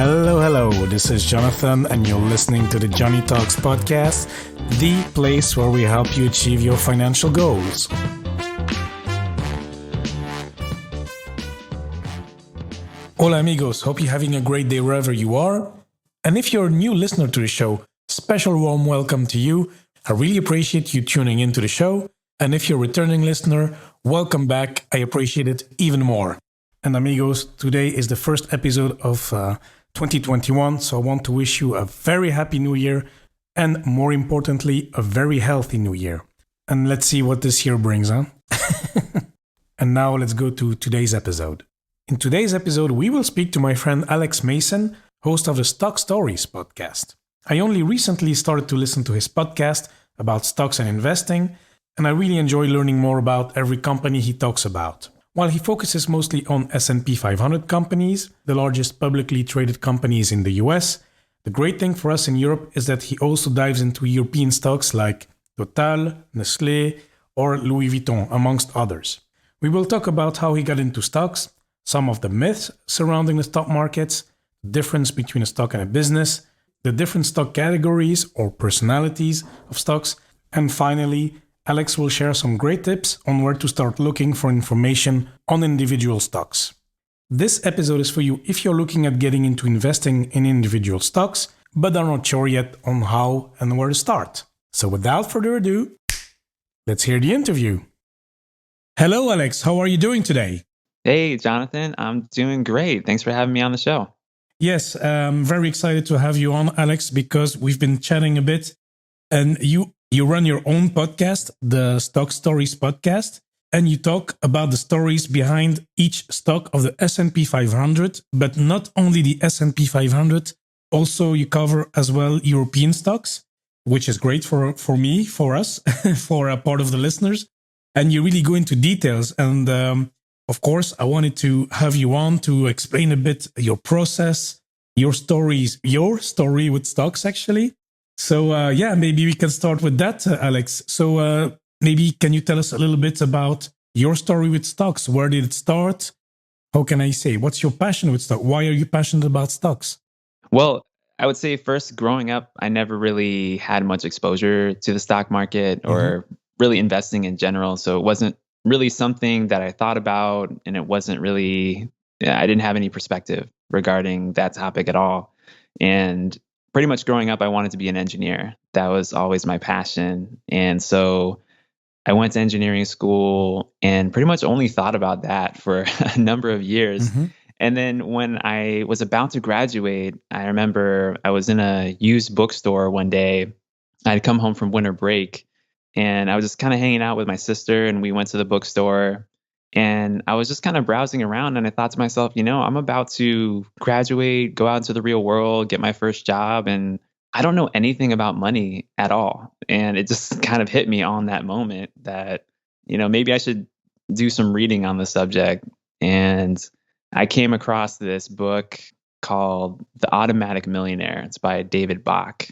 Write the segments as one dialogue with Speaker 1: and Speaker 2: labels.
Speaker 1: Hello. This is Jonathan, and you're listening to the Joney Talks podcast, the place where we help you achieve your financial goals. Hola, amigos. Hope you're having a great day wherever you are. And if you're a new listener to the show, special warm welcome to you. I really appreciate you tuning into the show. And if you're a returning listener, welcome back. I appreciate it even more. And amigos, today is the first episode of 2021, so I want to wish you a very happy new year and more importantly, a very healthy new year. And let's see what this year brings, huh? And now let's go to today's episode. In today's episode, we will speak to my friend Alex Mason, host of the Stock Stories podcast. I only recently started to listen to his podcast about stocks and investing, and I really enjoy learning more about every company he talks about. While he focuses mostly on S&P 500 companies, the largest publicly traded companies in the US, the great thing for us in Europe is that he also dives into European stocks like Total, Nestlé, or Louis Vuitton, amongst others. We will talk about how he got into stocks, some of the myths surrounding the stock markets, the difference between a stock and a business, the different stock categories or personalities of stocks, and finally, Alex will share some great tips on where to start looking for information on individual stocks. This episode is for you if you're looking at getting into investing in individual stocks, but are not sure yet on how and where to start. So without further ado, let's hear the interview. Hello, Alex. How are you doing today?
Speaker 2: Hey, Jonathan. I'm doing great. Thanks for having me on the show.
Speaker 1: Yes, I'm very excited to have you on, Alex, because we've been chatting a bit, and you run your own podcast, the Stock Stories podcast, and you talk about the stories behind each stock of the S&P 500, but not only the S&P 500, also you cover as well European stocks, which is great for me, for us, for a part of the listeners. And you really go into details. And of course, I wanted to have you on to explain a bit your process, your story with stocks, actually. So, maybe we can start with that, Alex. So maybe can you tell us a little bit about your story with stocks? Where did it start? How can I say? What's your passion with stock? Why are you passionate about stocks?
Speaker 2: Well, I would say first, growing up, I never really had much exposure to the stock market or really investing in general. So it wasn't really something that I thought about, and it wasn't really, I didn't have any perspective regarding that topic at all. And pretty much growing up, I wanted to be an engineer. That was always my passion. And so I went to engineering school and pretty much only thought about that for a number of years. And then when I was about to graduate, I remember I was in a used bookstore one day. I'd come home from winter break and I was just kind of hanging out with my sister, and we went to the bookstore. And I was just kind of browsing around, and I thought to myself, I'm about to graduate, go out into the real world, get my first job, and I don't know anything about money at all. And it just kind of hit me on that moment that, maybe I should do some reading on the subject. And I came across this book called The Automatic Millionaire. It's by David Bach.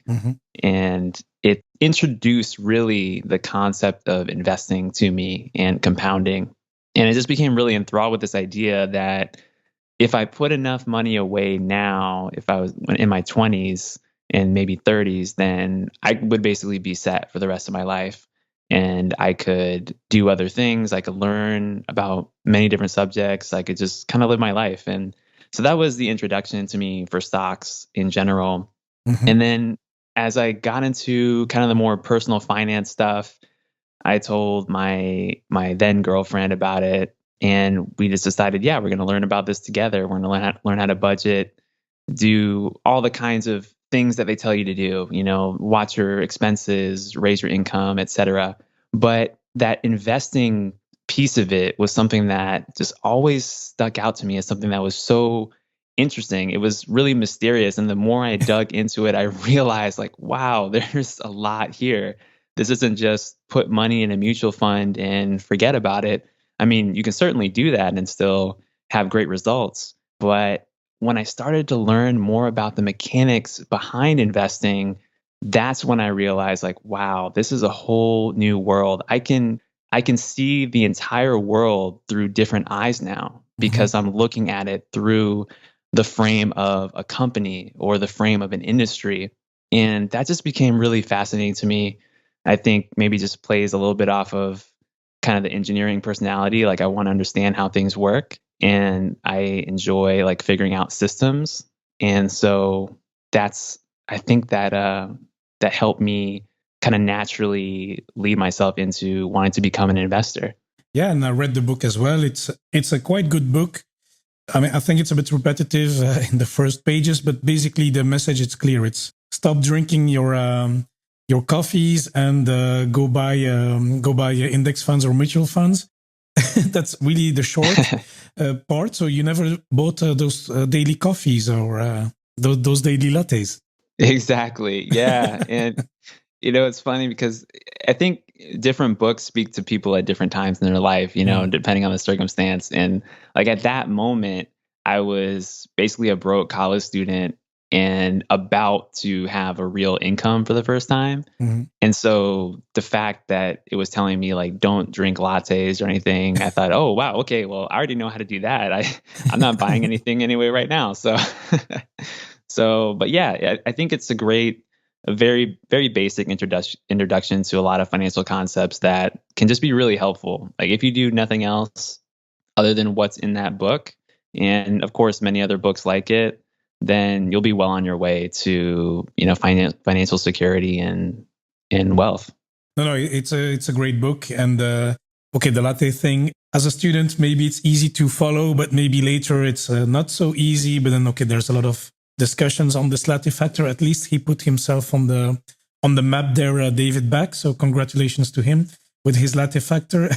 Speaker 2: And it introduced really the concept of investing to me and compounding. And I just became really enthralled with this idea that if I put enough money away now, if I was in my 20s and maybe 30s, then I would basically be set for the rest of my life. And I could do other things. I could learn about many different subjects. I could just kind of live my life. And so that was the introduction to me for stocks in general. And then as I got into kind of the more personal finance stuff, I told my then girlfriend about it, and we just decided, we're going to learn about this together. We're going to learn how to budget, do all the kinds of things that they tell you to do, watch your expenses, raise your income, etc. But that investing piece of it was something that just always stuck out to me as something that was so interesting. It was really mysterious. And the more I dug into it, I realized wow, there's a lot here. This isn't just put money in a mutual fund and forget about it. I mean, you can certainly do that and still have great results. But when I started to learn more about the mechanics behind investing, that's when I realized wow, this is a whole new world. I can see the entire world through different eyes now because I'm looking at it through the frame of a company or the frame of an industry. And that just became really fascinating to me. I think maybe just plays a little bit off of kind of the engineering personality. Like I want to understand how things work and I enjoy like figuring out systems. And so that's, I think that, that helped me kind of naturally lead myself into wanting to become an investor.
Speaker 1: Yeah, and I read the book as well. It's a quite good book. I mean, I think it's a bit repetitive in the first pages, but basically the message is clear. It's stop drinking your coffees and go buy index funds or mutual funds. That's really the short part. So you never bought those daily coffees or those daily lattes.
Speaker 2: Exactly. Yeah. And it's funny because I think different books speak to people at different times in their life, depending on the circumstance. And like at that moment, I was basically a broke college student and about to have a real income for the first time.
Speaker 1: Mm-hmm.
Speaker 2: And so the fact that it was telling me like, don't drink lattes or anything, I thought, oh, wow, okay, well, I already know how to do that. I'm not buying anything anyway right now. So, but yeah, I think it's a very, very basic introduction to a lot of financial concepts that can just be really helpful. Like if you do nothing else other than what's in that book, and of course many other books like it, then you'll be well on your way to financial security and wealth.
Speaker 1: No, it's a great book. And okay, the latte thing. As a student, maybe it's easy to follow, but maybe later it's not so easy. But then, okay, there's a lot of discussions on this latte factor. At least he put himself on the map there, David Back. So congratulations to him with his latte factor.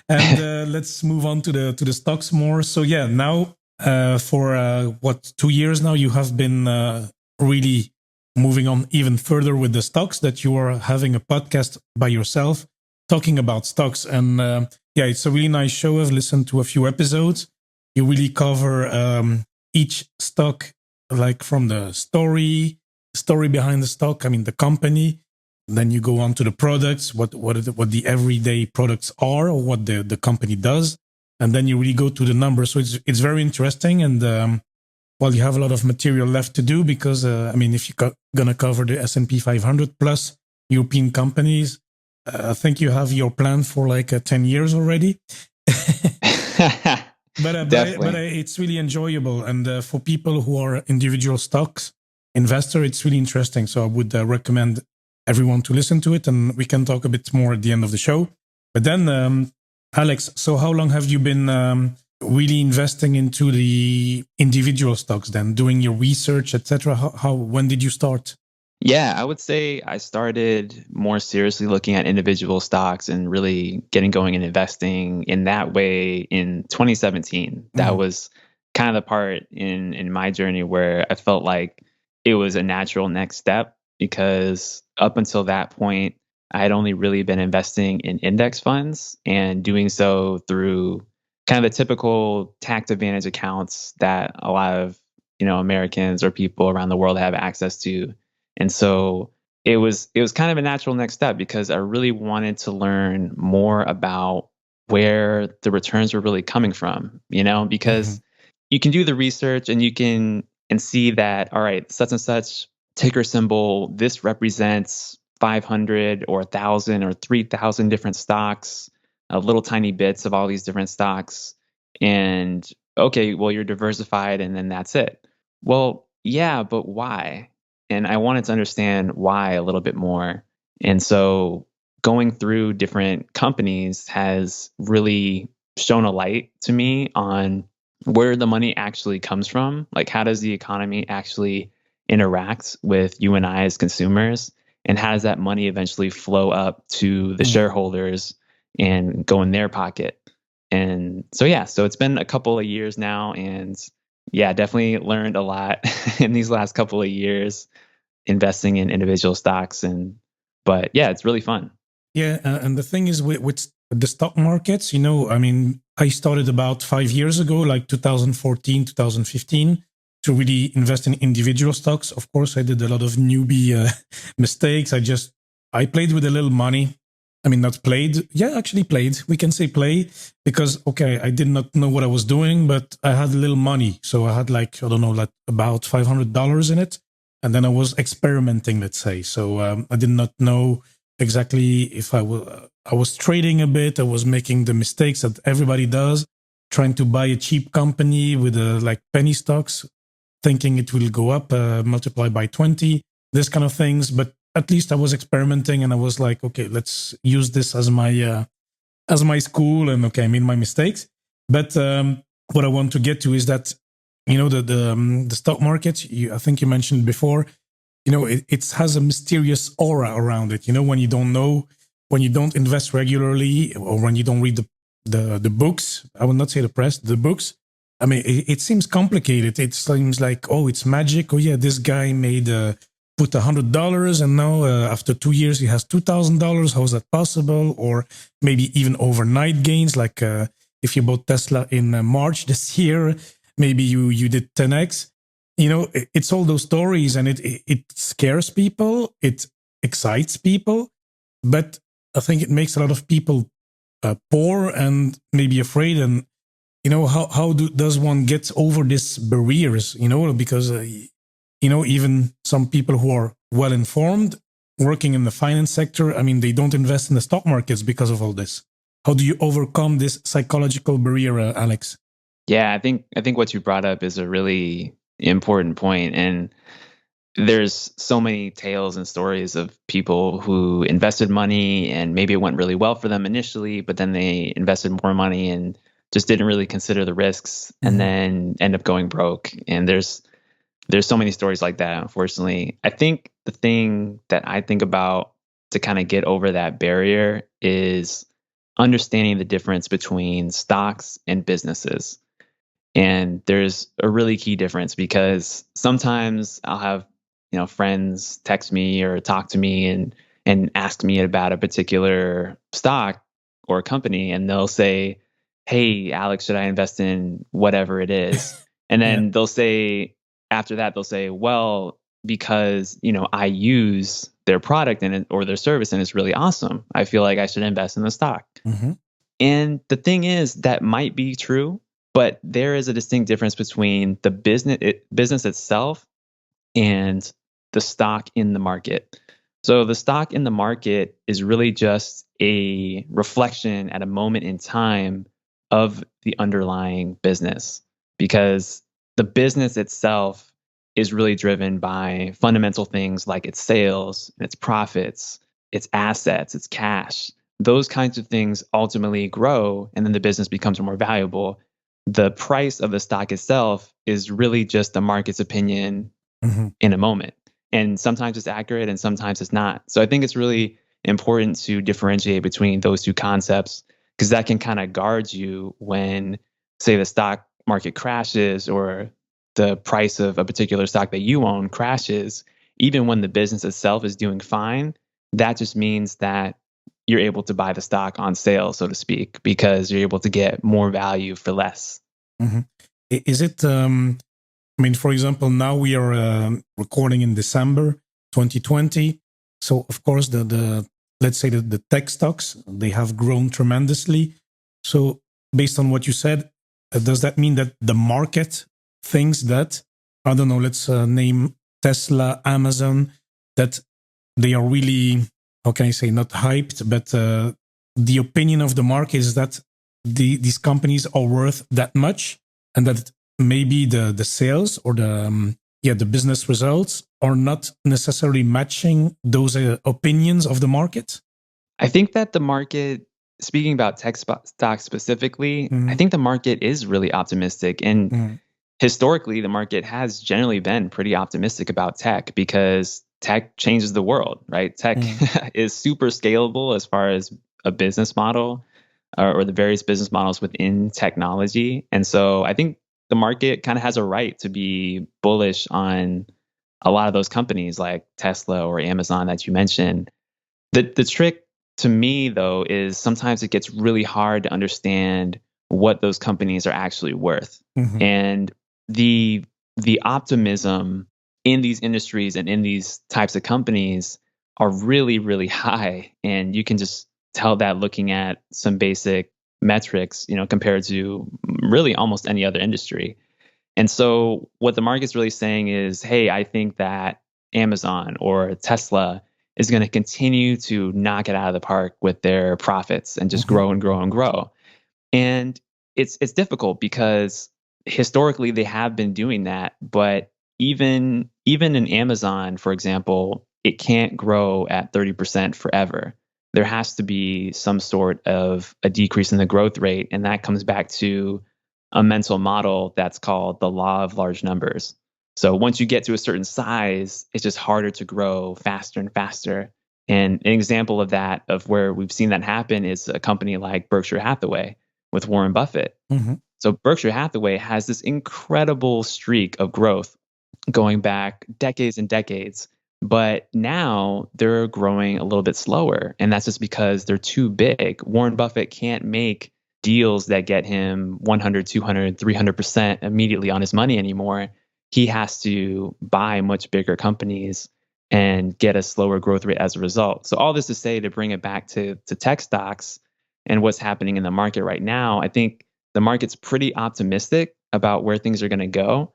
Speaker 1: And let's move on to the stocks more. So yeah, now for 2 years now, you have been really moving on even further with the stocks, that you are having a podcast by yourself talking about stocks. And yeah, it's a really nice show. I've listened to a few episodes. You really cover each stock, like from the story behind the stock, I mean, the company. Then you go on to the products, what the everyday products are, or what the company does. And then you really go to the numbers. So it's very interesting. And well, you have a lot of material left to do because, I mean, if you're going to cover the S&P 500 plus European companies, I think you have your plan for like 10 years already. But it's really enjoyable. And for people who are individual stocks investor, it's really interesting. So I would recommend everyone to listen to it, and we can talk a bit more at the end of the show. But then, Alex, so how long have you been really investing into the individual stocks then, doing your research, etc.? When did you start?
Speaker 2: Yeah, I would say I started more seriously looking at individual stocks and really getting going and investing in that way in 2017. That was kind of the part in my journey where I felt like it was a natural next step, because up until that point, I had only really been investing in index funds and doing so through kind of the typical tax advantage accounts that a lot of Americans or people around the world have access to. And so it was kind of a natural next step, because I really wanted to learn more about where the returns were really coming from, because you can do the research and you can see that, all right, such and such ticker symbol, this represents 500 or 1,000 or 3,000 different stocks, little tiny bits of all these different stocks. And okay, well, you're diversified and then that's it. Well, yeah, but why? And I wanted to understand why a little bit more. And so going through different companies has really shown a light to me on where the money actually comes from. Like, how does the economy actually interact with you and I as consumers? And how does that money eventually flow up to the shareholders and go in their pocket? And so, yeah, so it's been a couple of years now. And yeah, definitely learned a lot in these last couple of years investing in individual stocks. But yeah, it's really fun.
Speaker 1: Yeah. And the thing is with the stock markets, I mean, I started about 5 years ago, like 2014, 2015, to really invest in individual stocks. Of course, I did a lot of newbie mistakes. I played with a little money. I mean, not played. Yeah, actually played. We can say play because, okay, I did not know what I was doing, but I had a little money. So I had like, I don't know, like about $500 in it. And then I was experimenting, let's say. So I did not know exactly if I was trading a bit. I was making the mistakes that everybody does, trying to buy a cheap company with like penny stocks, thinking it will go up, multiply by 20, this kind of things. But at least I was experimenting, and I was like, okay, let's use this as my school. And okay, I made my mistakes. But what I want to get to is that, the stock market. I think you mentioned before. It has a mysterious aura around it. When you don't know, when you don't invest regularly, or when you don't read the books. I will not say the press, the books. I mean, it seems complicated. It seems like, oh, it's magic. Oh yeah, this guy put $100, and now after 2 years he has $2,000. How is that possible? Or maybe even overnight gains, like if you bought Tesla in March this year, maybe you did 10x. It's all those stories, and it scares people, it excites people, but I think it makes a lot of people poor and maybe afraid. And does one get over these barriers? Because even some people who are well informed, working in the finance sector, I mean, they don't invest in the stock markets because of all this. How do you overcome this psychological barrier, Alex?
Speaker 2: Yeah, I think what you brought up is a really important point. And there's so many tales and stories of people who invested money and maybe it went really well for them initially, but then they invested more money and just didn't really consider the risks and then end up going broke. And there's so many stories like that, unfortunately. I think the thing that I think about to kind of get over that barrier is understanding the difference between stocks and businesses. And there's a really key difference because sometimes I'll have, friends text me or talk to me and ask me about a particular stock or company, and they'll say, "Hey, Alex, should I invest in whatever it is?" And then after that, they'll say, "Well, because, I use their product or their service and it's really awesome. I feel like I should invest in the stock." And the thing is, that might be true, but there is a distinct difference between the business itself and the stock in the market. So the stock in the market is really just a reflection at a moment in time of the underlying business, because the business itself is really driven by fundamental things like its sales, its profits, its assets, its cash. Those kinds of things ultimately grow, and then the business becomes more valuable. The price of the stock itself is really just the market's opinion in a moment. And sometimes it's accurate and sometimes it's not. So I think it's really important to differentiate between those two concepts, because that can kind of guard you when, say, the stock market crashes or the price of a particular stock that you own crashes. Even when the business itself is doing fine, that just means that you're able to buy the stock on sale, so to speak, because you're able to get more value for less.
Speaker 1: Is it, I mean, for example, now we are recording in December 2020. So, of course, let's say the tech stocks, they have grown tremendously. So, based on what you said, does that mean that the market thinks that, I don't know, let's name Tesla, Amazon, that they are really, how can I say, not hyped, but the opinion of the market is that these companies are worth that much, and that maybe the sales or the business results are not necessarily matching those opinions of the market?
Speaker 2: I think that the market, speaking about tech stocks specifically, I think the market is really optimistic. And historically, the market has generally been pretty optimistic about tech because tech changes the world, right? Tech is super scalable as far as a business model or the various business models within technology. And so I think the market kind of has a right to be bullish on a lot of those companies like Tesla or Amazon that you mentioned. The trick to me, though, is sometimes it gets really hard to understand what those companies are actually worth. And the optimism in these industries and in these types of companies are really, really high. And you can just tell that looking at some basic metrics, compared to really almost any other industry. And so what the market's really saying is, hey, I think that Amazon or Tesla is going to continue to knock it out of the park with their profits and just grow and grow and grow. And it's difficult because historically they have been doing that, but even in Amazon, for example, it can't grow at 30% forever. There has to be some sort of a decrease in the growth rate, and that comes back to a mental model that's called the law of large numbers. So once you get to a certain size, it's just harder to grow faster and faster. And an example of that, of where we've seen that happen, is a company like Berkshire Hathaway with Warren Buffett. So Berkshire Hathaway has this incredible streak of growth going back decades and decades. But now they're growing a little bit slower. And that's just because they're too big. Warren Buffett can't make deals that get him 100, 200, 300% immediately on his money anymore. He has to buy much bigger companies and get a slower growth rate as a result. So all this to say, to bring it back to tech stocks and what's happening in the market right now, I think the market's pretty optimistic about where things are going to go.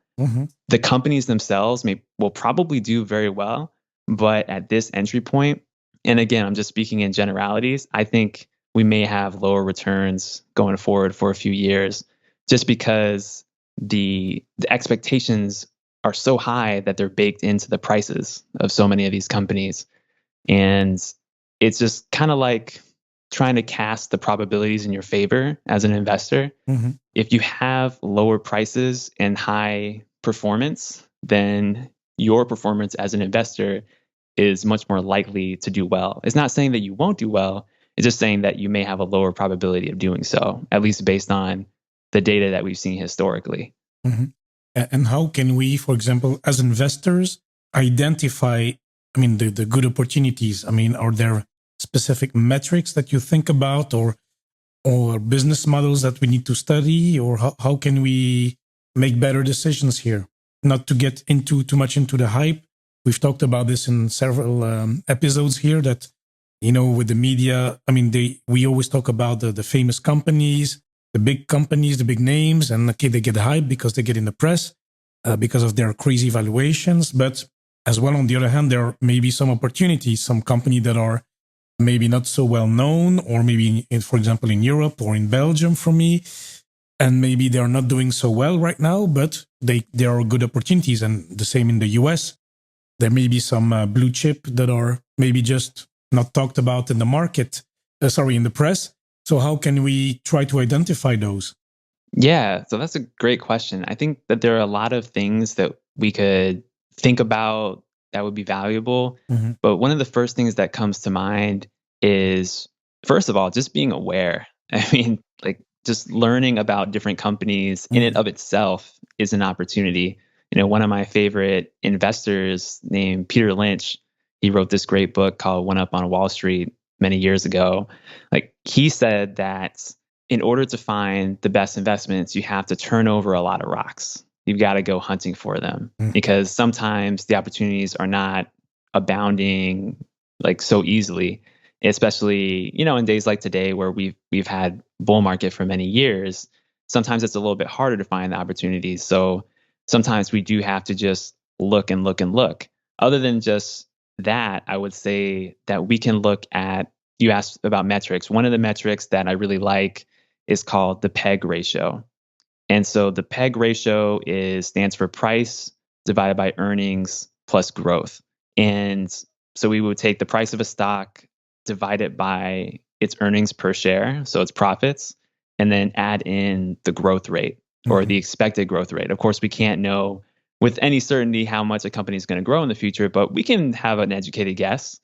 Speaker 2: The companies themselves will probably do very well, but at this entry point, and again, I'm just speaking in generalities, I think we may have lower returns going forward for a few years, just because the expectations are so high that they're baked into the prices of so many of these companies. And it's just kind of like trying to cast the probabilities in your favor as an investor. If you have lower prices and high performance, then your performance as an investor is much more likely to do well. It's not saying that you won't do well. It's just saying that you may have a lower probability of doing so, at least based on the data that we've seen historically.
Speaker 1: And how can we, for example, as investors, identify, the good opportunities? Are there specific metrics that you think about, or business models that we need to study, or how can we make better decisions here? Not to get too much into the hype. We've talked about this in several episodes here, that, with the media, we always talk about the famous companies, the big companies, the big names, and okay, they get hyped because they get in the press because of their crazy valuations. But as well, on the other hand, there may be some opportunities, some companies that are maybe not so well known, or maybe, for example, in Europe or in Belgium for me, and maybe they are not doing so well right now, but there are good opportunities. And the same in the US. There may be some blue chip that are maybe just not talked about in the market, in the press. So how can we try to identify those?
Speaker 2: Yeah, so that's a great question. I think that there are a lot of things that we could think about that would be valuable. But one of the first things that comes to mind is, first of all, just being aware. Just learning about different companies in and of itself is an opportunity. One of my favorite investors named Peter Lynch, he wrote this great book called One Up on Wall Street many years ago. He said that in order to find the best investments, you have to turn over a lot of rocks. You've got to go hunting for them, because sometimes the opportunities are not abounding so easily, especially, in days like today where we've had bull market for many years. Sometimes it's a little bit harder to find the opportunities. So sometimes we do have to just look and look and look. Other than just that, I would say that we can look at, you asked about metrics. One of the metrics that I really like is called the PEG ratio. And so the PEG ratio stands for price divided by earnings plus growth. And so we would take the price of a stock, divide it by its earnings per share, so its profits, and then add in the growth rate, or the expected growth rate. Of course, we can't know with any certainty how much a company is going to grow in the future, but we can have an educated guess.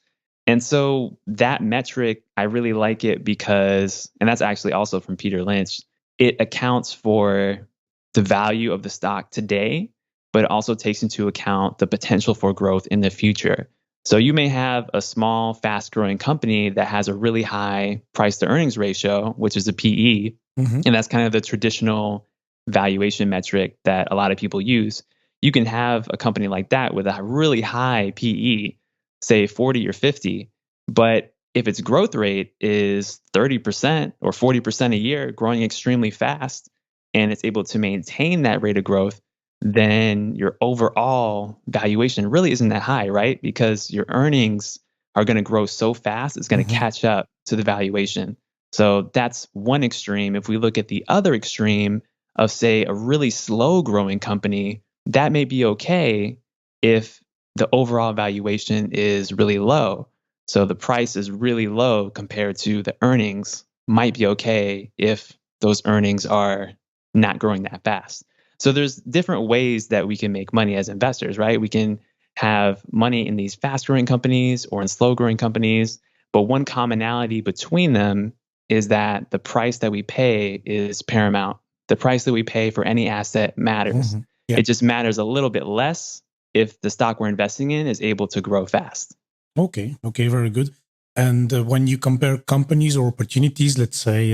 Speaker 2: And so that metric, I really like it because, and that's actually also from Peter Lynch, it accounts for the value of the stock today, but it also takes into account the potential for growth in the future. So you may have a small, fast-growing company that has a really high price to earnings ratio, which is a PE, and that's kind of the traditional valuation metric that a lot of people use. You can have a company like that with a really high PE, say 40 or 50, but if its growth rate is 30% or 40% a year, growing extremely fast, and it's able to maintain that rate of growth, then your overall valuation really isn't that high, right? Because your earnings are going to grow so fast, it's going to
Speaker 1: Hmm.
Speaker 2: catch up to the valuation. So that's one extreme. If we look at the other extreme of, say, a really slow growing company, that may be okay if the overall valuation is really low. So the price is really low compared to the earnings, might be okay if those earnings are not growing that fast. So there's different ways that we can make money as investors, right? We can have money in these fast growing companies or in slow growing companies. But one commonality between them is that the price that we pay is paramount. The price that we pay for any asset matters.
Speaker 1: Hmm. Yeah.
Speaker 2: It just matters a little bit less if the stock we're investing in is able to grow fast.
Speaker 1: Okay. Okay. Very good. And when you compare companies or opportunities, let's say,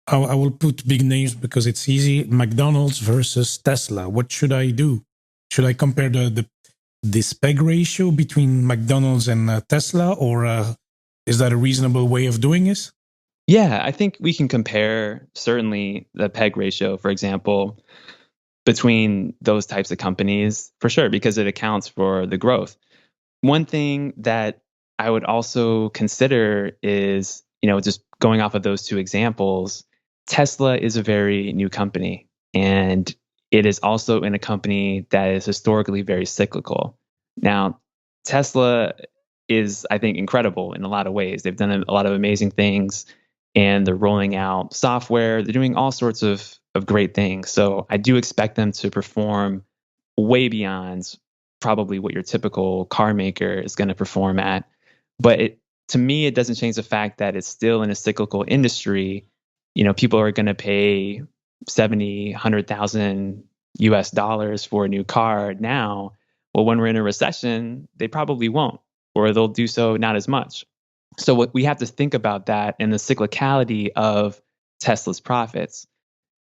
Speaker 1: I will put big names because it's easy. McDonald's versus Tesla. What should I do? Should I compare the PEG ratio between McDonald's and Tesla, or is that a reasonable way of doing this?
Speaker 2: Yeah, I think we can compare certainly the PEG ratio, for example, between those types of companies for sure, because it accounts for the growth. One thing that I would also consider is, just going off of those two examples, Tesla is a very new company, and it is also in a company that is historically very cyclical. Now, Tesla is, I think, incredible in a lot of ways. They've done a lot of amazing things, and they're rolling out software. They're doing all sorts of great things. So I do expect them to perform way beyond probably what your typical car maker is going to perform at. But to me, it doesn't change the fact that it's still in a cyclical industry. People are going to pay 70, 100,000 US dollars for a new car now. Well, when we're in a recession, they probably won't, or they'll do so not as much. So what we have to think about that and the cyclicality of Tesla's profits.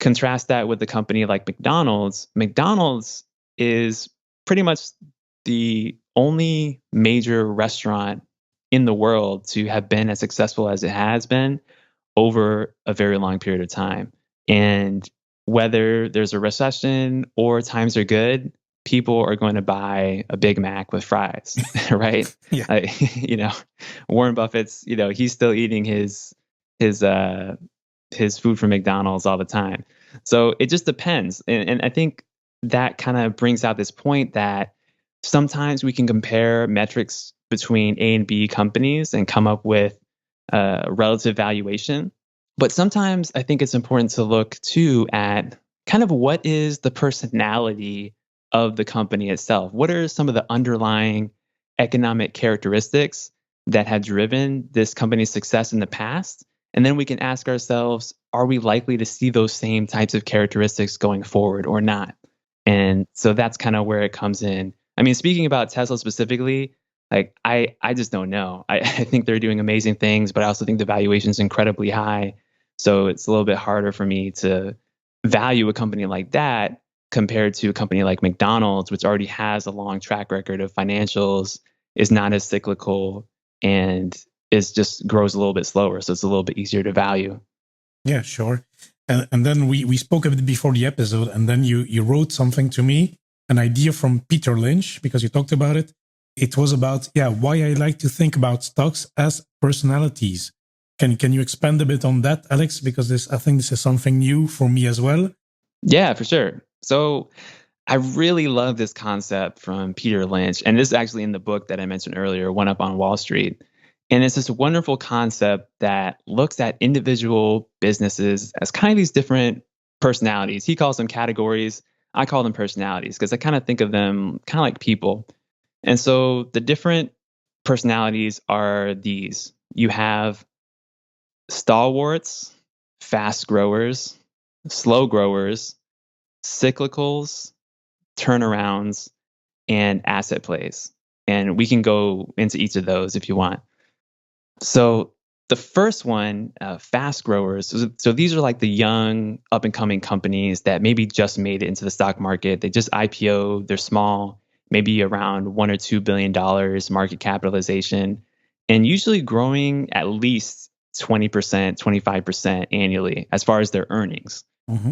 Speaker 2: Contrast that with a company like McDonald's. McDonald's is pretty much the only major restaurant in the world to have been as successful as it has been over a very long period of time. And whether there's a recession or times are good, people are going to buy a Big Mac with fries, right?
Speaker 1: Yeah.
Speaker 2: Uh, Warren Buffett's, he's still eating his his food from McDonald's all the time. So it just depends. And I think that kind of brings out this point that sometimes we can compare metrics between A and B companies and come up with relative valuation. But sometimes I think it's important to look too at kind of what is the personality of the company itself. What are some of the underlying economic characteristics that have driven this company's success in the past? And then we can ask ourselves, are we likely to see those same types of characteristics going forward or not? And so that's kind of where it comes in. I mean, speaking about Tesla specifically, like I just don't know. I think they're doing amazing things, but I also think the valuation is incredibly high. So it's a little bit harder for me to value a company like that compared to a company like McDonald's, which already has a long track record of financials, is not as cyclical, and is just grows a little bit slower. So it's a little bit easier to value.
Speaker 1: Yeah, sure. And then we spoke a bit before the episode, and then you wrote something to me, an idea from Peter Lynch, because you talked about it. It was about, why I like to think about stocks as personalities. Can you expand a bit on that, Alex? Because I think this is something new for me as well.
Speaker 2: Yeah, for sure. So I really love this concept from Peter Lynch. And this is actually in the book that I mentioned earlier, One Up on Wall Street. And it's this wonderful concept that looks at individual businesses as kind of these different personalities. He calls them categories. I call them personalities because I kind of think of them kind of like people. And so the different personalities are these. You have stalwarts, fast growers, slow growers, cyclicals, turnarounds, and asset plays. And we can go into each of those if you want. So the first one, fast growers. So these are like the young, up and coming companies that maybe just made it into the stock market. They just IPO. They're small, maybe around $1 or $2 billion market capitalization, and usually growing at least 20%, 25% annually as far as their earnings.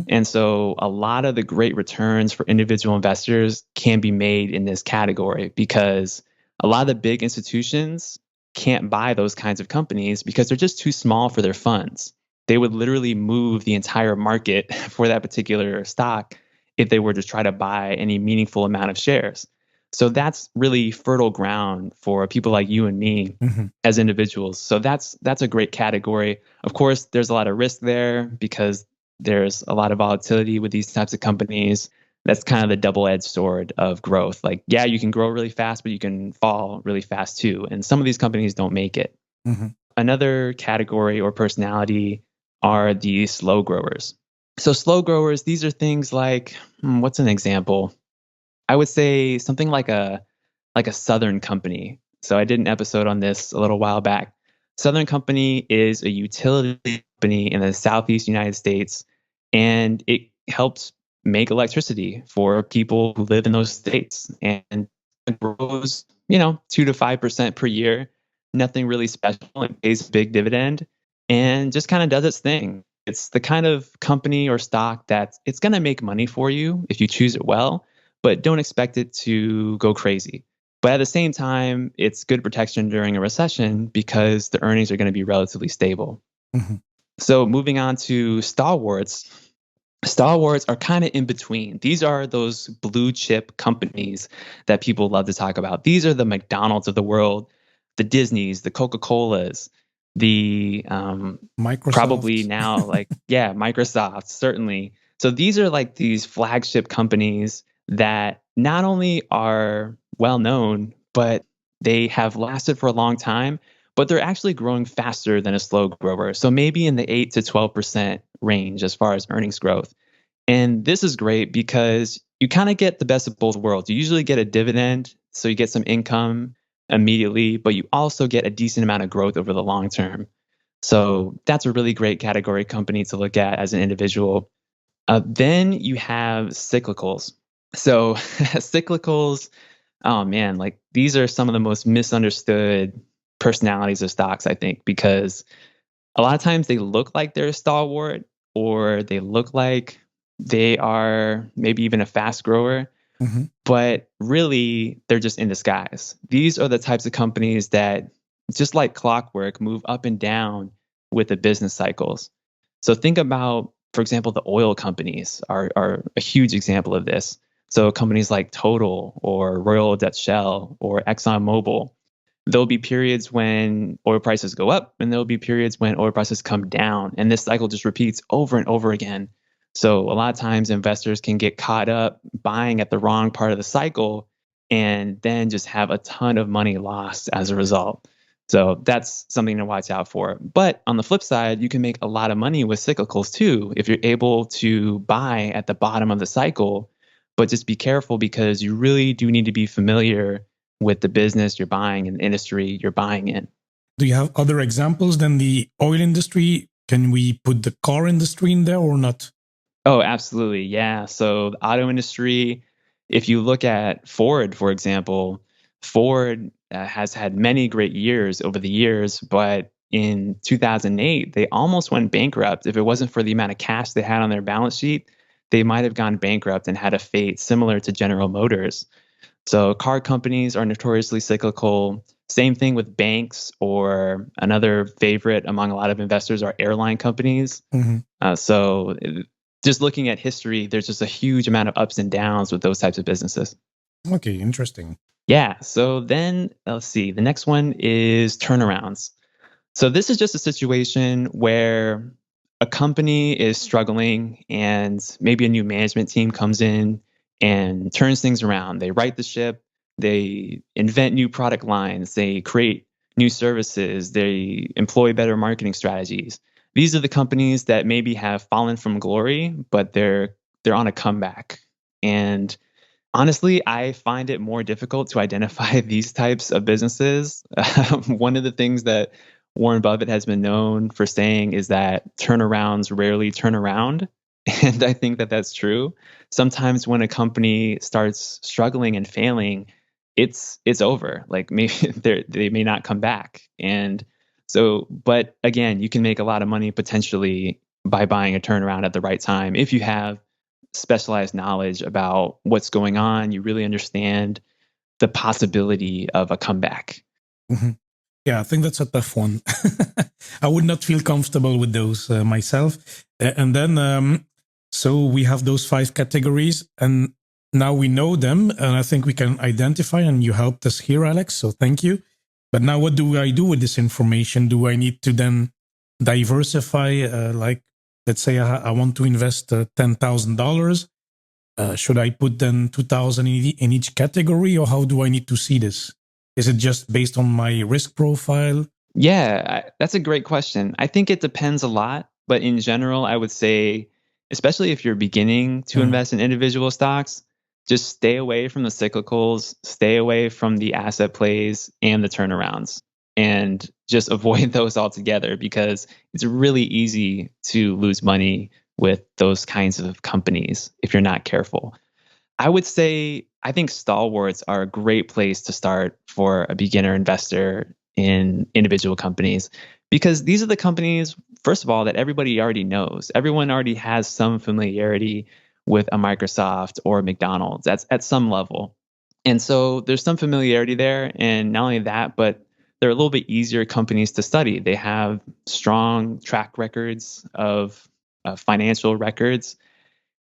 Speaker 2: And so a lot of the great returns for individual investors can be made in this category because a lot of the big institutions can't buy those kinds of companies because they're just too small for their funds. They would literally move the entire market for that particular stock if they were to try to buy any meaningful amount of shares. So that's really fertile ground for people like you and me as individuals. So that's a great category. Of course, there's a lot of risk there because there's a lot of volatility with these types of companies. That's kind of the double-edged sword of growth. Like, yeah, you can grow really fast, but you can fall really fast too. And some of these companies don't make it. Another category or personality are the slow growers. So slow growers, these are things like, what's an example? I would say something like a Southern Company. So I did an episode on this a little while back. Southern Company is a utility company in the Southeast United States, and it helps make electricity for people who live in those states, and it grows, 2 to 5% per year. Nothing really special. It pays a big dividend and just kind of does its thing. It's the kind of company or stock that it's going to make money for you if you choose it well, but don't expect it to go crazy. But at the same time, it's good protection during a recession because the earnings are going to be relatively stable. So moving on to stalwarts. Stalwarts are kind of in between. These are those blue chip companies that people love to talk about. These are the McDonald's of the world, the Disneys, the Coca-Colas, the
Speaker 1: Microsoft.
Speaker 2: probably now Microsoft, certainly. So these are like these flagship companies that not only are well known, but they have lasted for a long time, but they're actually growing faster than a slow grower. So maybe in the 8 to 12% range as far as earnings growth. And this is great because you kind of get the best of both worlds. You usually get a dividend, so you get some income immediately, but you also get a decent amount of growth over the long term. So that's a really great category company to look at as an individual. Then you have cyclicals. So cyclicals, oh man, like these are some of the most misunderstood personalities of stocks, I think, because a lot of times they look like they're a stalwart or they look like they are maybe even a fast grower, but really they're just in disguise. These are the types of companies that, just like clockwork, move up and down with the business cycles. So think about, for example, the oil companies are a huge example of this. So companies like Total or Royal Dutch Shell or ExxonMobil, there'll be periods when oil prices go up and there'll be periods when oil prices come down. And this cycle just repeats over and over again. So a lot of times investors can get caught up buying at the wrong part of the cycle and then just have a ton of money lost as a result. So that's something to watch out for. But on the flip side, you can make a lot of money with cyclicals too if you're able to buy at the bottom of the cycle. But just be careful because you really do need to be familiar with the business you're buying and the industry you're buying in.
Speaker 1: Do you have other examples than the oil industry? Can we put the car industry in there or not?
Speaker 2: Oh, absolutely. Yeah. So the auto industry, if you look at Ford, for example, Ford has had many great years over the years, but in 2008, they almost went bankrupt. If it wasn't for the amount of cash they had on their balance sheet, they might have gone bankrupt and had a fate similar to General Motors. So car companies are notoriously cyclical. Same thing with banks, or another favorite among a lot of investors are airline companies. So just looking at history, there's just a huge amount of ups and downs with those types of businesses.
Speaker 1: Okay, interesting.
Speaker 2: Yeah. So then let's see. The next one is turnarounds. So this is just a situation where a company is struggling and maybe a new management team comes in and turns things around. They right the ship, they invent new product lines, they create new services, they employ better marketing strategies. These are the companies that maybe have fallen from glory, but they're on a comeback. And honestly, I find it more difficult to identify these types of businesses. One of the things that Warren Buffett has been known for saying is that turnarounds rarely turn around. And I think that that's true. Sometimes when a company starts struggling and failing, it's over. Like maybe they may not come back. And so, but again, you can make a lot of money potentially by buying a turnaround at the right time if you have specialized knowledge about what's going on. You really understand the possibility of a comeback.
Speaker 1: Mm-hmm. Yeah, I think that's a tough one. I would not feel comfortable with those myself. And then, so we have those 5 categories, and now we know them, and I think we can identify, and you helped us here, Alex, so thank you. But now what do I do with this information? Do I need to then diversify? Like, let's say I want to invest $10,000. Should I put then 2,000 in each category, or how do I need to see this? Is it just based on my risk profile?
Speaker 2: Yeah, that's a great question. I think it depends a lot, but in general, I would say, especially if you're beginning to invest in individual stocks, just stay away from the cyclicals, stay away from the asset plays and the turnarounds, and just avoid those altogether because it's really easy to lose money with those kinds of companies if you're not careful. I would say I think stalwarts are a great place to start for a beginner investor in individual companies because these are the companies, first of all, that everybody already knows. Everyone already has some familiarity with a Microsoft or McDonald's at some level. And so there's some familiarity there. And not only that, but they're a little bit easier companies to study. They have strong track records of financial records,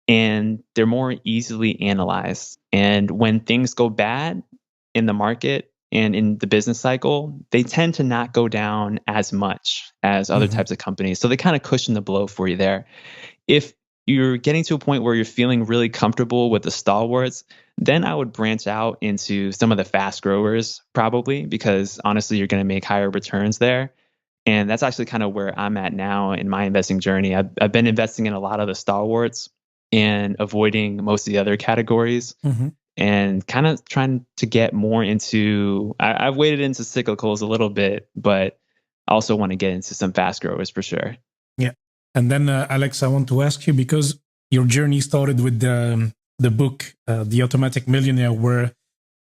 Speaker 2: and they're more easily analyzed. And when things go bad in the market and in the business cycle, they tend to not go down as much as other types of companies. So they kind of cushion the blow for you there. If you're getting to a point where you're feeling really comfortable with the stalwarts, then I would branch out into some of the fast growers probably, because honestly, you're going to make higher returns there. And that's actually kind of where I'm at now in my investing journey. I've been investing in a lot of the stalwarts and avoiding most of the other categories, and kind of trying to get more into, I've waded into cyclicals a little bit, but I also want to get into some fast growers for sure.
Speaker 1: Yeah. And then, Alex, I want to ask you, because your journey started with the book, The Automatic Millionaire, where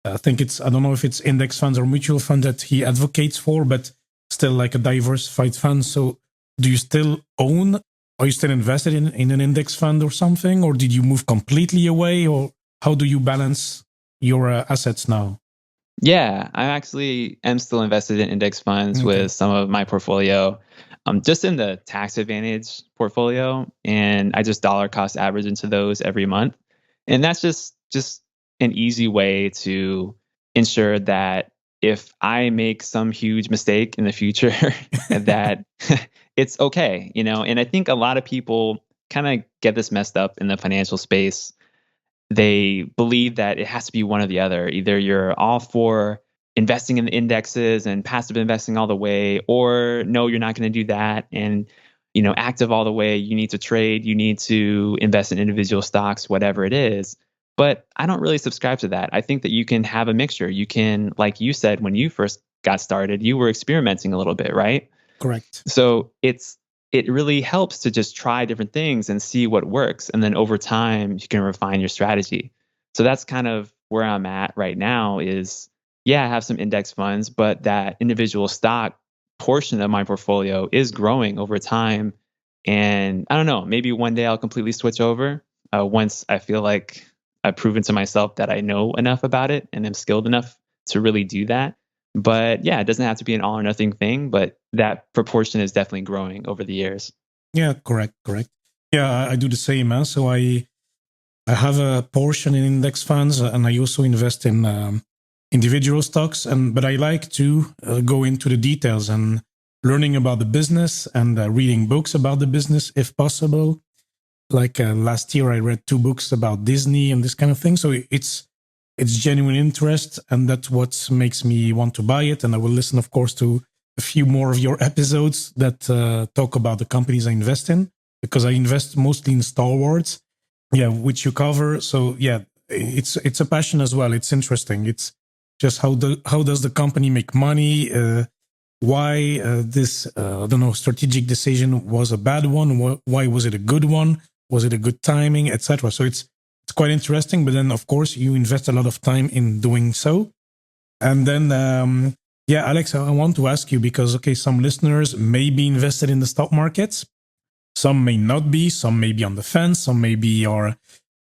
Speaker 1: I think I don't know if it's index funds or mutual fund that he advocates for, but still like a diversified fund. So do you still own, are you still invested in an index fund or something? Or did you move completely away? Or how do you balance your assets now?
Speaker 2: Yeah, I actually am still invested in index funds with some of my portfolio. Just in the tax advantage portfolio, and I just dollar cost average into those every month. And that's just an easy way to ensure that if I make some huge mistake in the future, that it's okay, And I think a lot of people kind of get this messed up in the financial space. They believe that it has to be one or the other. Either you're all for investing in the indexes and passive investing all the way, or no, you're not going to do that. And, active all the way, you need to trade, you need to invest in individual stocks, whatever it is. But I don't really subscribe to that. I think that you can have a mixture. You can, like you said, when you first got started, you were experimenting a little bit, right?
Speaker 1: Correct.
Speaker 2: So it really helps to just try different things and see what works. And then over time, you can refine your strategy. So that's kind of where I'm at right now is, yeah, I have some index funds, but that individual stock portion of my portfolio is growing over time. And I don't know, maybe one day I'll completely switch over once I feel like I've proven to myself that I know enough about it and am skilled enough to really do that. But yeah, it doesn't have to be an all or nothing thing, but that proportion is definitely growing over the years.
Speaker 1: Yeah, correct. Yeah, I do the same. So I have a portion in index funds, and I also invest in individual stocks. But I like to go into the details and learning about the business and reading books about the business if possible. Like last year, I read 2 books about Disney and this kind of thing. So it's genuine interest, and that's what makes me want to buy it. And I will listen, of course, to a few more of your episodes that talk about the companies I invest in, because I invest mostly in stalwarts, which you cover. So it's a passion as well. It's interesting. It's just how does the company make money? Why this strategic decision was a bad one? Why was it a good one? Was it a good timing, etc.? So it's quite interesting. But then, of course, you invest a lot of time in doing so. And then, Alex, I want to ask you because, okay, some listeners may be invested in the stock markets. Some may not be. Some may be on the fence. Some maybe are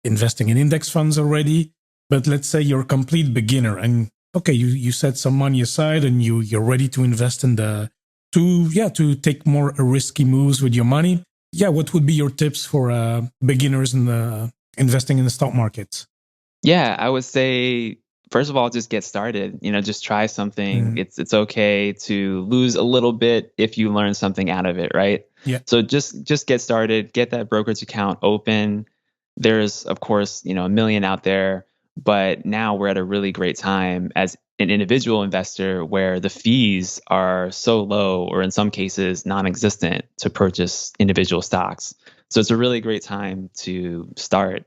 Speaker 1: investing in index funds already. But let's say you're a complete beginner and, okay, you set some money aside and you're ready to invest in to take more risky moves with your money. Yeah, what would be your tips for beginners in investing in the stock markets?
Speaker 2: Yeah, I would say first of all, just get started. Just try something.
Speaker 1: Mhm.
Speaker 2: It's okay to lose a little bit if you learn something out of it, right?
Speaker 1: Yeah.
Speaker 2: So just get started, get that brokerage account open. There's of course, a million out there, but now we're at a really great time as an individual investor where the fees are so low or in some cases non-existent to purchase individual stocks. So it's a really great time to start.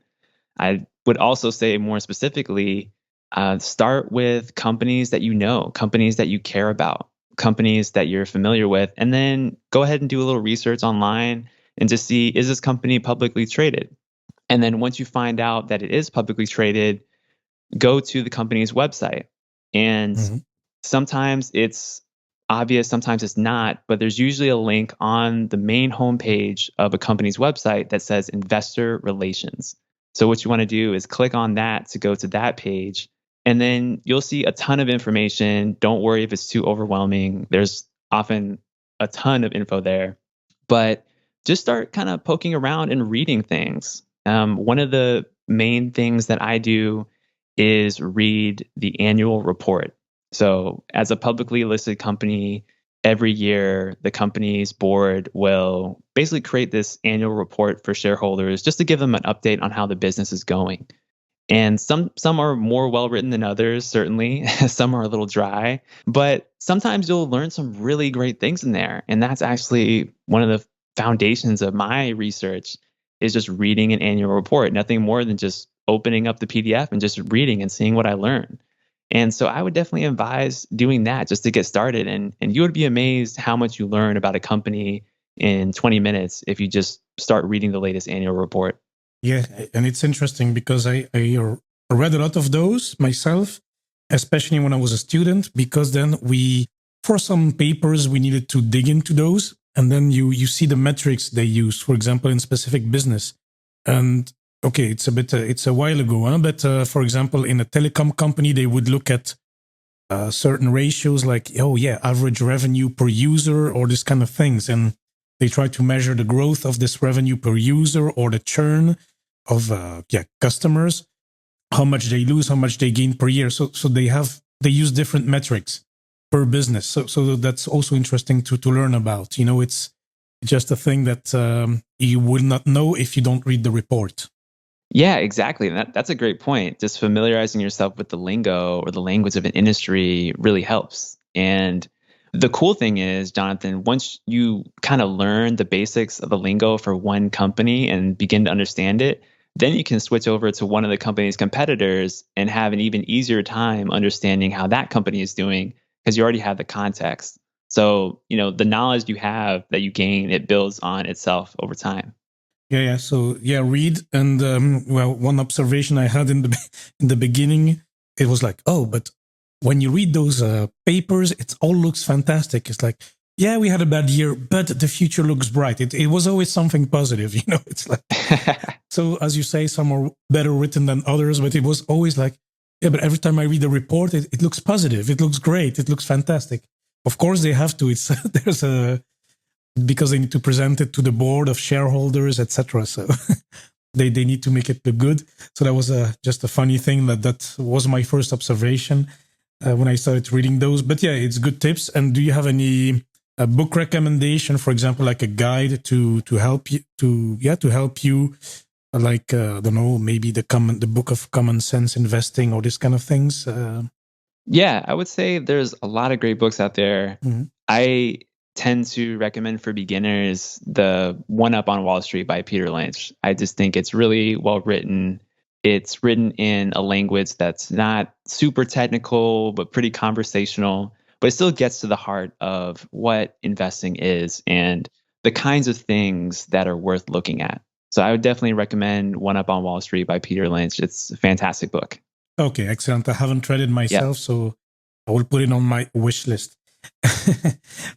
Speaker 2: I would also say more specifically, start with companies that you know, companies that you care about, companies that you're familiar with, and then go ahead and do a little research online and just see, is this company publicly traded? And then once you find out that it is publicly traded, go to the company's website. And
Speaker 1: Mhm.
Speaker 2: sometimes it's obvious, sometimes it's not, but there's usually a link on the main homepage of a company's website that says investor relations. So what you want to do is click on that to go to that page, and then you'll see a ton of information. Don't worry if it's too overwhelming. There's often a ton of info there, but just start kind of poking around and reading things. One of the main things that I do is read the annual report. So, as a publicly listed company, every year the company's board will basically create this annual report for shareholders just to give them an update on how the business is going. And some are more well written than others, certainly. Some are a little dry, but sometimes you'll learn some really great things in there. And that's actually one of the foundations of my research is just reading an annual report, nothing more than just opening up the PDF and just reading and seeing what I learn. And so I would definitely advise doing that just to get started. And you would be amazed how much you learn about a company in 20 minutes if you just start reading the latest annual report.
Speaker 1: Yeah, and it's interesting because I read a lot of those myself, especially when I was a student, because then for some papers, we needed to dig into those. And then you see the metrics they use, for example, in specific business. And okay, it's a while ago, huh? But for example, in a telecom company, they would look at certain ratios like, oh yeah, average revenue per user or this kind of things. And they try to measure the growth of this revenue per user or the churn of customers, how much they lose, how much they gain per year. So they use different metrics per business. So that's also interesting to learn about. It's just a thing that you would not know if you don't read the report.
Speaker 2: Yeah, exactly. And that's a great point. Just familiarizing yourself with the lingo or the language of an industry really helps. And the cool thing is, Jonathan, once you kind of learn the basics of the lingo for one company and begin to understand it, then you can switch over to one of the company's competitors and have an even easier time understanding how that company is doing because you already have the context. So, the knowledge you have that you gain, it builds on itself over time.
Speaker 1: Yeah. So read. And one observation I had in the beginning, it was like, oh, but when you read those papers, it all looks fantastic. It's like, yeah, we had a bad year, but the future looks bright. It was always something positive, It's like, so as you say, some are better written than others, but it was always like, yeah, but every time I read a report, it looks positive. It looks great. It looks fantastic. Of course, they have to. It's because they need to present it to the board of shareholders, etc. So they need to make it look good. So that was just a funny thing that was my first observation when I started reading those. But yeah, it's good tips. And do you have any book recommendation, for example, like a guide to help you help you, like I don't know, maybe the book of common sense investing or this kind of things?
Speaker 2: Yeah, I would say there's a lot of great books out there.
Speaker 1: Mhm.
Speaker 2: I tend to recommend for beginners the One Up on Wall Street by Peter Lynch. I just think it's really well written. It's written in a language that's not super technical, but pretty conversational, but it still gets to the heart of what investing is and the kinds of things that are worth looking at. So I would definitely recommend One Up on Wall Street by Peter Lynch. It's a fantastic book.
Speaker 1: Okay, excellent. I haven't read it
Speaker 2: Yeah.
Speaker 1: myself, so I will put it on my wish list.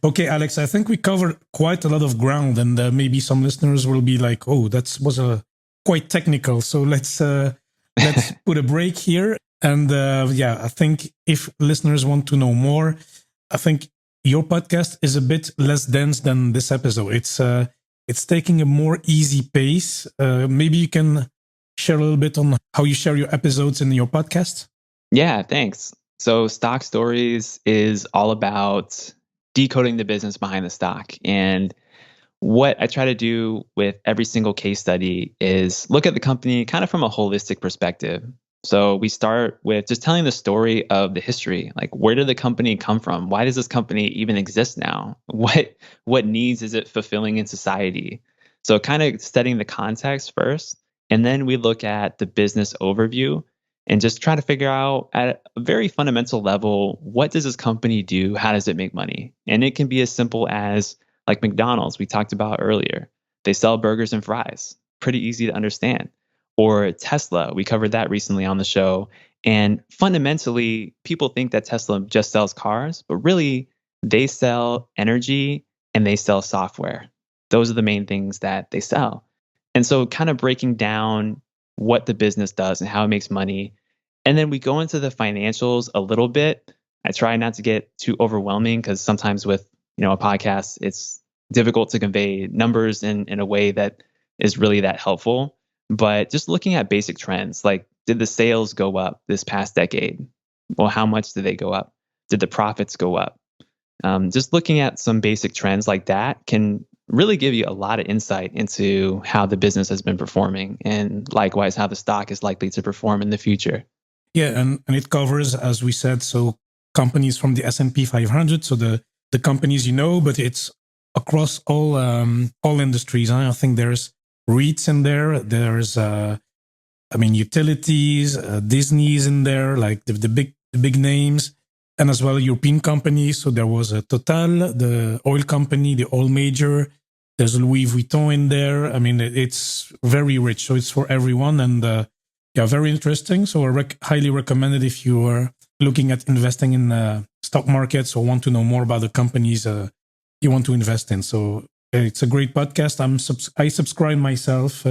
Speaker 1: Okay, Alex, I think we covered quite a lot of ground, and maybe some listeners will be like, "Oh, that was a quite technical." So let's put a break here. And I think if listeners want to know more, I think your podcast is a bit less dense than this episode. It's taking a more easy pace. Maybe you can share a little bit on how you share your episodes in your podcast.
Speaker 2: Yeah, thanks. So Stock Stories is all about decoding the business behind the stock. And what I try to do with every single case study is look at the company kind of from a holistic perspective. So we start with just telling the story of the history. Like, where did the company come from? Why does this company even exist now? What needs is it fulfilling in society? So kind of setting the context first. And then we look at the business overview and just try to figure out at a very fundamental level, what does this company do? How does it make money? And it can be as simple as like McDonald's we talked about earlier. They sell burgers and fries. Pretty easy to understand. Or Tesla, we covered that recently on the show. And fundamentally, people think that Tesla just sells cars, but really they sell energy and they sell software. Those are the main things that they sell. And so kind of breaking down what the business does and how it makes money. And then we go into the financials a little bit. I try not to get too overwhelming because sometimes with a podcast, it's difficult to convey numbers in a way that is really that helpful. But just looking at basic trends, like did the sales go up this past decade? Well, how much did they go up? Did the profits go up? Just looking at some basic trends like that can really give you a lot of insight into how the business has been performing and likewise how the stock is likely to perform in the future.
Speaker 1: Yeah, and it covers, as we said, so companies from the S&P 500, so the companies but it's across all industries. I think there's REITs in there. There's utilities, Disney's in there, like the big names, and as well European companies. So there was a Total, the oil company, the oil major. There's Louis Vuitton in there. I mean, it's very rich. So it's for everyone, and very interesting. So I highly recommend it if you are looking at investing in stock markets or want to know more about the companies you want to invest in. So it's a great podcast. I subscribe myself,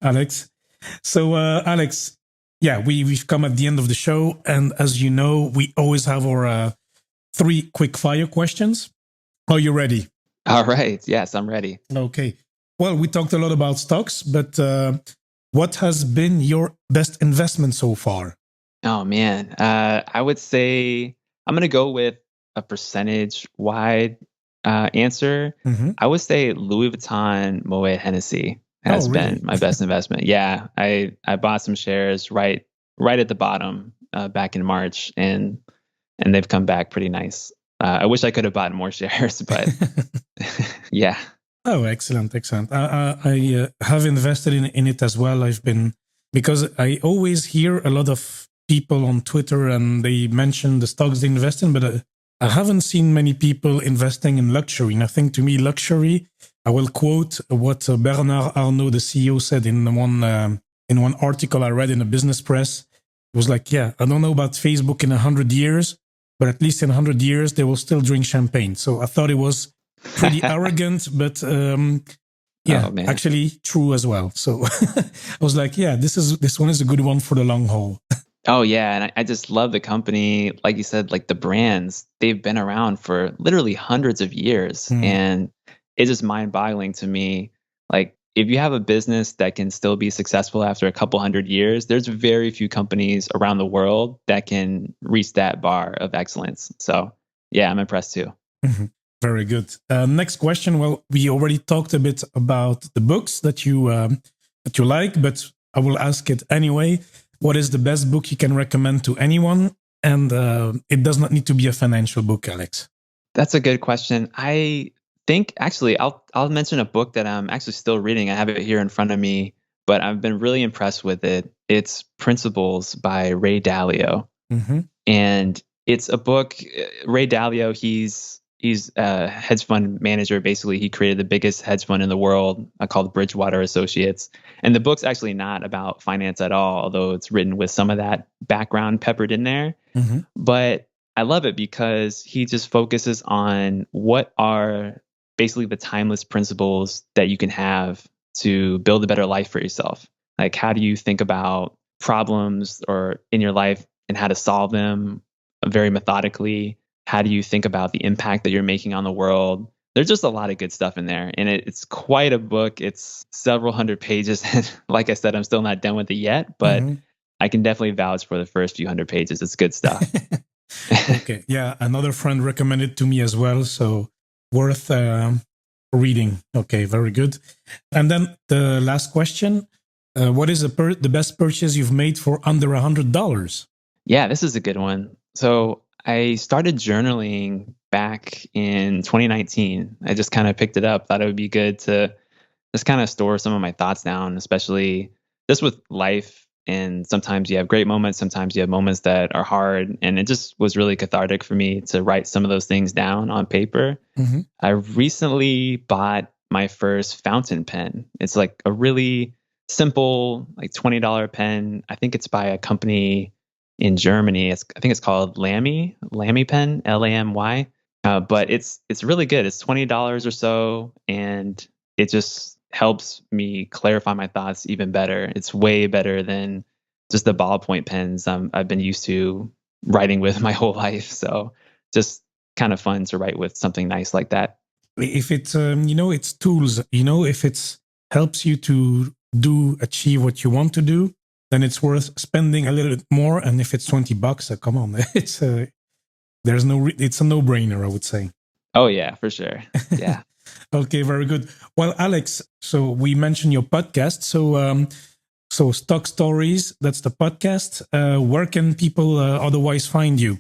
Speaker 1: Alex. So Alex, we've come at the end of the show, and as you know, we always have our 3 quick fire questions. Are you ready?
Speaker 2: All right. Yes, I'm ready.
Speaker 1: Okay. Well, we talked a lot about stocks, but what has been your best investment so far?
Speaker 2: Oh man, I would say I'm going to go with a percentage-wide answer.
Speaker 1: Mm-hmm.
Speaker 2: I would say Louis Vuitton Moet Hennessy has been my best investment. Yeah, I bought some shares right at the bottom back in March, and they've come back pretty nice. I wish I could have bought more shares, but yeah.
Speaker 1: Oh, excellent. I have invested in it as well. Because I always hear a lot of people on Twitter and they mention the stocks they invest in, but I haven't seen many people investing in luxury. And I think to me, luxury, I will quote what Bernard Arnault, the CEO, said in one article I read in the business press. It was like, I don't know about Facebook in 100 years, but at least in 100 years, they will still drink champagne. So I thought it was pretty arrogant, but actually true as well. So I was like, this one is a good one for the long haul.
Speaker 2: Oh yeah, and I just love the company. Like you said, like the brands, they've been around for literally hundreds of years, and it's just mind-boggling to me. Like if you have a business that can still be successful after a couple hundred years, there's very few companies around the world that can reach that bar of excellence. So yeah, I'm impressed too.
Speaker 1: Mm-hmm. Very good. Next question. Well, we already talked a bit about the books that you like, but I will ask it anyway. What is the best book you can recommend to anyone? And it does not need to be a financial book, Alex.
Speaker 2: That's a good question. I think actually I'll mention a book that I'm actually still reading. I have it here in front of me, but I've been really impressed with it. It's Principles by Ray Dalio.
Speaker 1: Mm-hmm.
Speaker 2: And it's a book. Ray Dalio, he's a hedge fund manager. Basically, he created the biggest hedge fund in the world called Bridgewater Associates. And the book's actually not about finance at all, although it's written with some of that background peppered in there.
Speaker 1: Mm-hmm.
Speaker 2: But I love it because he just focuses on what are basically the timeless principles that you can have to build a better life for yourself. Like, how do you think about problems or in your life and how to solve them very methodically? How do you think about the impact that you're making on the world? There's just a lot of good stuff in there. And it's quite a book. It's several hundred pages. And like I said, I'm still not done with it yet, but I can definitely vouch for the first few hundred pages. It's good stuff.
Speaker 1: Okay. Yeah. Another friend recommended to me as well. So worth reading. Okay. Very good. And then the last question. What is the best purchase you've made for under $100?
Speaker 2: Yeah, this is a good one. So I started journaling back in 2019. I just kind of picked it up. Thought it would be good to just kind of store some of my thoughts down, especially just with life. And sometimes you have great moments, sometimes you have moments that are hard. And it just was really cathartic for me to write some of those things down on paper. I recently bought my first fountain pen. It's like a really simple, like $20 pen. I think it's by a company in Germany. I think it's called Lamy pen, Lamy. But it's really good. It's $20 or so, and it just helps me clarify my thoughts even better. It's way better than just the ballpoint pens I've been used to writing with my whole life. So just kind of fun to write with something nice like that.
Speaker 1: If it's it's tools, if it's helps you to achieve what you want to do, then it's worth spending a little bit more. And if it's $20, come on, it's a no-brainer, I would say.
Speaker 2: Oh yeah, for sure. Yeah.
Speaker 1: Okay, very good. Well, Alex, so we mentioned your podcast. So Stock Stories, that's the podcast. Where can people otherwise find you?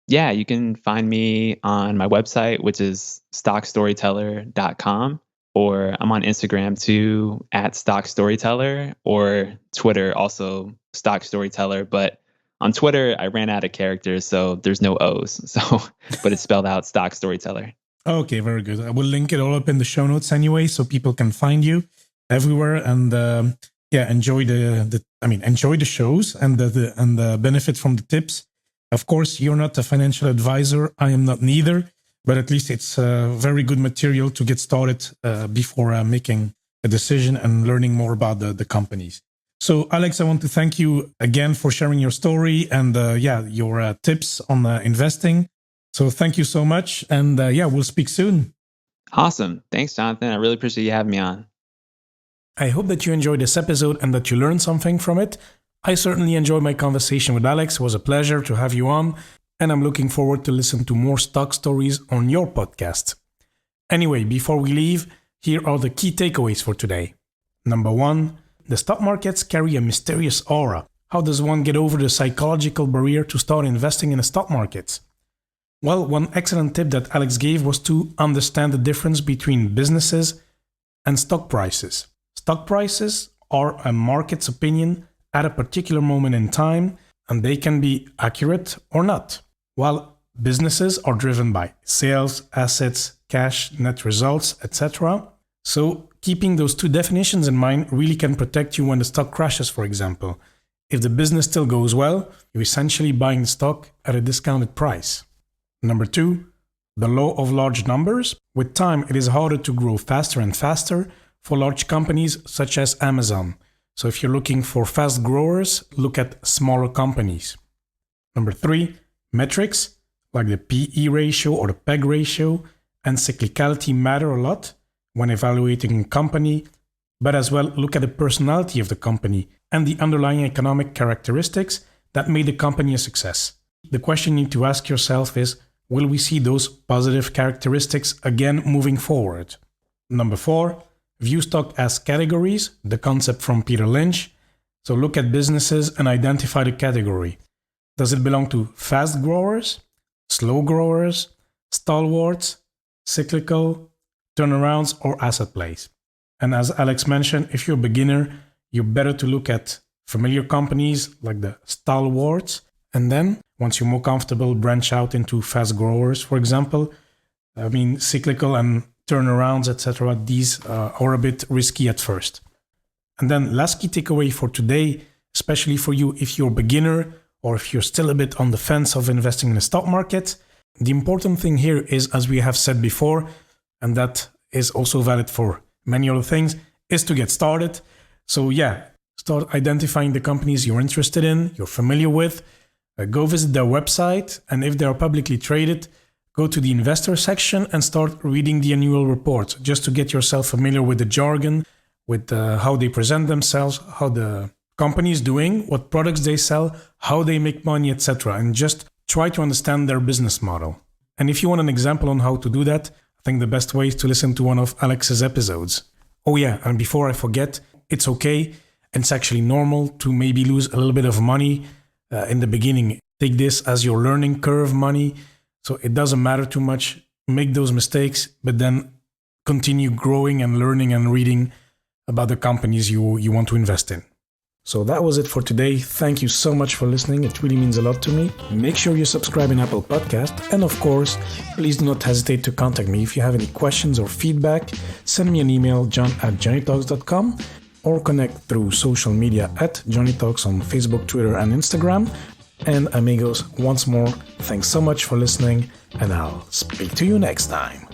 Speaker 2: Yeah, you can find me on my website, which is stockstoryteller.com. Or I'm on Instagram too, @stockstoryteller, or Twitter, also stockstoryteller. But on Twitter, I ran out of characters, so there's no O's. So, but it's spelled out Stock Storyteller.
Speaker 1: Okay, very good. I will link it all up in the show notes anyway, so people can find you everywhere and enjoy enjoy the shows and the benefit from the tips. Of course, you're not a financial advisor. I am not neither. But at least it's very good material to get started before making a decision and learning more about the companies. So, Alex, I want to thank you again for sharing your story and your tips on investing. So thank you so much. And we'll speak soon.
Speaker 2: Awesome. Thanks, Jonathan. I really appreciate you having me on.
Speaker 1: I hope that you enjoyed this episode and that you learned something from it. I certainly enjoyed my conversation with Alex. It was a pleasure to have you on. And I'm looking forward to listen to more stock stories on your podcast. Anyway, before we leave, here are the key takeaways for today. Number 1, the stock markets carry a mysterious aura. How does one get over the psychological barrier to start investing in the stock markets? Well, one excellent tip that Alex gave was to understand the difference between businesses and stock prices. Stock prices are a market's opinion at a particular moment in time, and they can be accurate or not. While businesses are driven by sales, assets, cash, net results, etc. So keeping those two definitions in mind really can protect you when the stock crashes, for example. If the business still goes well, you're essentially buying the stock at a discounted price. Number 2, the law of large numbers. With time, it is harder to grow faster and faster for large companies such as Amazon. So if you're looking for fast growers, look at smaller companies. Number 3, metrics like the PE ratio or the PEG ratio and cyclicality matter a lot when evaluating a company, but as well look at the personality of the company and the underlying economic characteristics that made the company a success. The question you need to ask yourself is, will we see those positive characteristics again moving forward? Number 4, view stock as categories, the concept from Peter Lynch. So look at businesses and identify the category. Does it belong to fast growers, slow growers, stalwarts, cyclical, turnarounds, or asset plays? And as Alex mentioned, if you're a beginner, you're better to look at familiar companies like the stalwarts. And then, once you're more comfortable, branch out into fast growers, for example. Cyclical and turnarounds, etc. These are a bit risky at first. And then last key takeaway for today, especially for you if you're a beginner or if you're still a bit on the fence of investing in the stock market, the important thing here is, as we have said before, and that is also valid for many other things, is to get started. So yeah, start identifying the companies you're interested in, you're familiar with, go visit their website, and if they are publicly traded, go to the investor section and start reading the annual report, just to get yourself familiar with the jargon, with how they present themselves, how the company is doing, what products they sell, how they make money, etc. And just try to understand their business model. And if you want an example on how to do that, I think the best way is to listen to one of Alex's episodes. Oh yeah, and before I forget, it's okay, and it's actually normal to maybe lose a little bit of money in the beginning. Take this as your learning curve money, so it doesn't matter too much. Make those mistakes, but then continue growing and learning and reading about the companies you want to invest in. So that was it for today. Thank you so much for listening. It really means a lot to me. Make sure you subscribe in Apple Podcast. And of course, please do not hesitate to contact me. If you have any questions or feedback, send me an email, john@joneytalks.com, or connect through social media at Joney Talks on Facebook, Twitter, and Instagram. And amigos, once more, thanks so much for listening, and I'll speak to you next time.